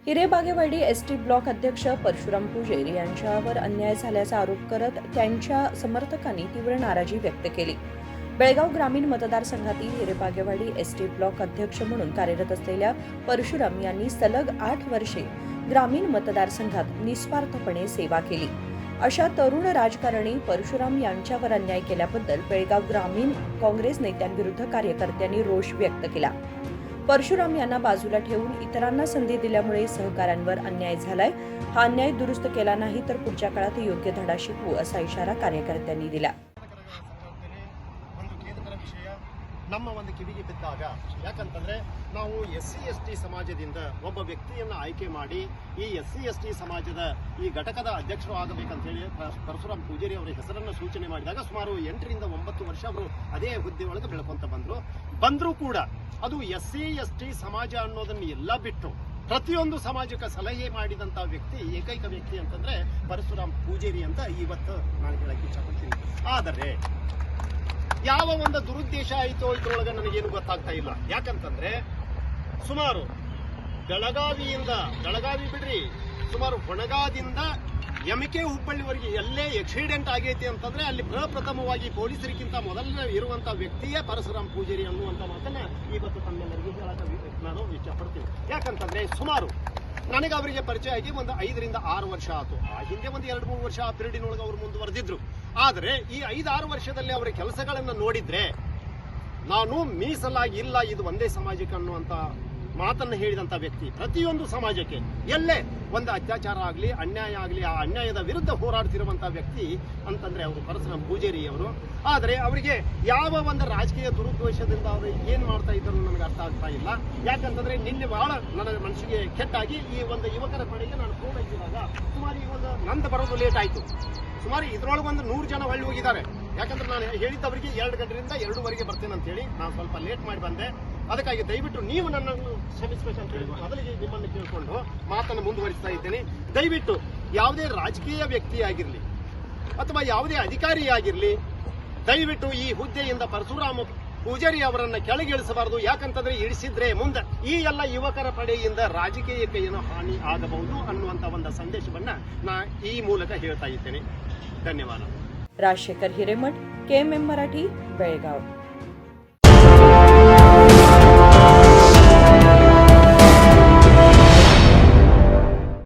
Hirebagewadi ST block अध्यक्ष परशुराम पुजेरी यांच्यावर अन्याय झाल्याचा आरोप करत त्यांच्या समर्थकांनी तीव्र नाराजी व्यक्त केली. बेळगाव ग्रामीण मतदारसंघातील हिरेबागेवाडी एसटी ब्लॉक अध्यक्ष म्हणून कार्यरत असलेल्या परशुराम यांनी सलग 8 वर्षे ग्रामीण मतदारसंघात निस्वार्थपणे सेवा केली. अशा तरुण राजकारणी परशुराम यांच्यावर अन्याय केल्याबद्दल बेळगाव ग्रामीण काँग्रेस नेत्यांविरुद्ध कार्यकर्त्यांनी रोष व्यक्त केला. परशुराम यांना बाजूला ठेवून इतरांना संधी दिल्यामुळे सहकाऱ्यांवर अन्याय झालाय. हा अन्याय दुरुस्त केला नाही तर पुढच्या काळात योग्य धडा शिकवू असा इशारा कार्यकर्त्यांनी दिला. ನಮ್ಮ ಒಂದು ಕಿವಿಗೆ ಬಿದ್ದಾಗ ಯಾಕಂತಂದ್ರೆ ನಾವು SC ST ಸಮಾಜದಿಂದ ಒಬ್ಬ ವ್ಯಕ್ತಿಯನ್ನು ಆಯ್ಕೆ ಮಾಡಿ ಈ SC ST ಸಮಾಜದ ಈ ಘಟಕದ ಅಧ್ಯಕ್ಷರು ಆಗಬೇಕಂತ ಹೇಳಿ ಪರಶುರಾಮ್ ಪೂಜಾರಿ ಅವರ ಹೆಸರನ್ನು ಸೂಚನೆ ಮಾಡಿದಾಗ ಸುಮಾರು 8 ರಿಂದ 9 ವರ್ಷ ಅವರು ಅದೇ ಹುದ್ದೆ ಒಳಗೆ ಬೆಳ್ಕೊಂತ ಬಂದ್ರು ಕೂಡ ಅದು SC ST ಸಮಾಜ ಅನ್ನೋದನ್ನ ಎಲ್ಲ ಬಿಟ್ಟು ಪ್ರತಿಯೊಂದು ಸಮಾಜಕ್ಕೆ ಸಲಹೆ ಮಾಡಿದಂತ ವ್ಯಕ್ತಿ ಏಕೈಕ ವ್ಯಕ್ತಿ ಅಂತಂದ್ರೆ ಪರಶುರಾಮ್ ಪೂಜಾರಿ ಅಂತ ಇವತ್ತು ನಾನು ಹೇಳಕ್ಕೆ ಇಷ್ಟಪಡ್ತೀನಿ. ಆದರೆ ಯಾವ ಒಂದು ದುರುದ್ದೇಶ ಆಯಿತೋ ಇದ್ರೊಳಗೆ ನನಗೇನು ಗೊತ್ತಾಗ್ತಾ ಇಲ್ಲ. ಯಾಕಂತಂದ್ರೆ ಸುಮಾರು ಬೆಳಗಾವಿ ಬಿಡ್ರಿ, ಸುಮಾರು ಹೊಣಗಾದಿಂದ ಯಮಕೆ ಹುಬ್ಬಳ್ಳಿವರೆಗೆ ಎಲ್ಲೇ ಆಕ್ಸಿಡೆಂಟ್ ಆಗೈತಿ ಅಂತಂದ್ರೆ ಅಲ್ಲಿ ಪ್ರಪ್ರಥಮವಾಗಿ ಪೊಲೀಸರಿಗಿಂತ ಮೊದಲನೇ ಇರುವಂತಹ ವ್ಯಕ್ತಿಯೇ ಪರಶುರಾಮ್ ಪೂಜಾರಿ ಅನ್ನುವಂತ ಮಾತನ್ನ ಇವತ್ತು ತಮ್ಮೆಲ್ಲರಿಗೂ ಹೇಳಕ್ಕೆ ನಾನು ಇಷ್ಟಪಡ್ತೀನಿ. ಯಾಕಂತಂದ್ರೆ ಸುಮಾರು ನನಗೆ ಅವರಿಗೆ ಪರಿಚಯ ಆಗಿ ಒಂದು 5 ರಿಂದ 6 ವರ್ಷ ಆಯ್ತು. ಆ ಹಿಂದೆ ಒಂದು 2-3 ವರ್ಷ ಆ ಪಿರಿಯಡಿನೊಳಗೆ ಅವರು ಮುಂದುವರೆದಿದ್ರು. ಆದರೆ ಈ 5-6 ವರ್ಷದಲ್ಲಿ ಅವರ ಕೆಲಸಗಳನ್ನು ನೋಡಿದ್ರೆ ನಾನು ಮೀಸಲಾಗಿ ಇಲ್ಲ, ಇದು ಒಂದೇ ಸಮಾಜಕ್ಕೆ ಅನ್ನುವಂತ ಮಾತನ್ನು ಹೇಳಿದಂತ ವ್ಯಕ್ತಿ ಪ್ರತಿಯೊಂದು ಸಮಾಜಕ್ಕೆ ಎಲ್ಲೇ ಒಂದು ಅತ್ಯಾಚಾರ ಆಗಲಿ ಅನ್ಯಾಯ ಆಗಲಿ ಆ ಅನ್ಯಾಯದ ವಿರುದ್ಧ ಹೋರಾಡ್ತಿರುವಂತಹ ವ್ಯಕ್ತಿ ಅಂತಂದ್ರೆ ಅವರು ಪರಶುರಾಮ್ ಪೂಜಾರಿ ಅವರು. ಆದರೆ ಅವರಿಗೆ ಯಾವ ಒಂದು ರಾಜಕೀಯ ದುರುದ್ದೇಶದಿಂದ ಅವರು ಏನ್ ಮಾಡ್ತಾ ಇದ್ರು ನನಗೆ ಅರ್ಥ ಆಗ್ತಾ ಇಲ್ಲ. ಯಾಕಂತಂದ್ರೆ ನಿನ್ನೆ ಬಹಳ ನನ್ನ ಮನಸ್ಸಿಗೆ ಕೆಟ್ಟಾಗಿ ಈ ಒಂದು ಯುವಕರ ಪಡೆಗೆ ನಾನು ಫೋನ್ ಹಚ್ಚಿದಾಗ ಸುಮಾರು ಈ ಒಂದು ನಂದು ಬರೋದು ಲೇಟ್ ಆಯ್ತು. ಸುಮಾರು ಇದ್ರೊಳಗೆ ಒಂದು 100 ಜನ ಹೊಳ್ಳಿ ಹೋಗಿದ್ದಾರೆ. ಯಾಕಂದ್ರೆ ನಾನು ಹೇಳಿದ್ದವರಿಗೆ 2 ಗಂಟೆಯಿಂದ 2:30 ಬರ್ತೇನೆ ಅಂತ ಹೇಳಿ ನಾನು ಸ್ವಲ್ಪ ಲೇಟ್ ಮಾಡಿ ಬಂದೆ. ಅದಕ್ಕಾಗಿ ದಯವಿಟ್ಟು ನೀವು ನನ್ನನ್ನು ಕ್ಷಮಿಸಬೇಕಂತ ಹೇಳಿ ಮೊದಲಿಗೆ ನಿಮ್ಮನ್ನು ಕೇಳಿಕೊಂಡು ಮಾತನ್ನು ಮುಂದುವರಿಸ್ತಾ ಇದ್ದೇನೆ. ದಯವಿಟ್ಟು ಯಾವುದೇ ರಾಜಕೀಯ ವ್ಯಕ್ತಿ ಆಗಿರಲಿ ಅಥವಾ ಯಾವುದೇ ಅಧಿಕಾರಿ ಆಗಿರಲಿ ದಯವಿಟ್ಟು ಈ ಹುದ್ದೆಯಿಂದ ಪರಶುರಾಮ ಪೂಜಾರಿ ಅವರನ್ನ ಕೆಳಗಿಳಿಸಬಾರದು. ಯಾಕಂತಂದ್ರೆ ಇಳಿಸಿದ್ರೆ ಮುಂದೆ ಈ ಎಲ್ಲ ಯುವಕರ ಪಡೆಯಿಂದ ರಾಜಕೀಯಕ್ಕೆ ಏನೋ ಹಾನಿ ಆಗಬಹುದು ಅನ್ನುವಂತ ಒಂದು ಸಂದೇಶವನ್ನ ನಾ ಈ ಮೂಲಕ ಹೇಳ್ತಾ ಇದ್ದೇನೆ. ಧನ್ಯವಾದ. राजशेखर हिरेमठ, KMM मराठी, बेळगाव.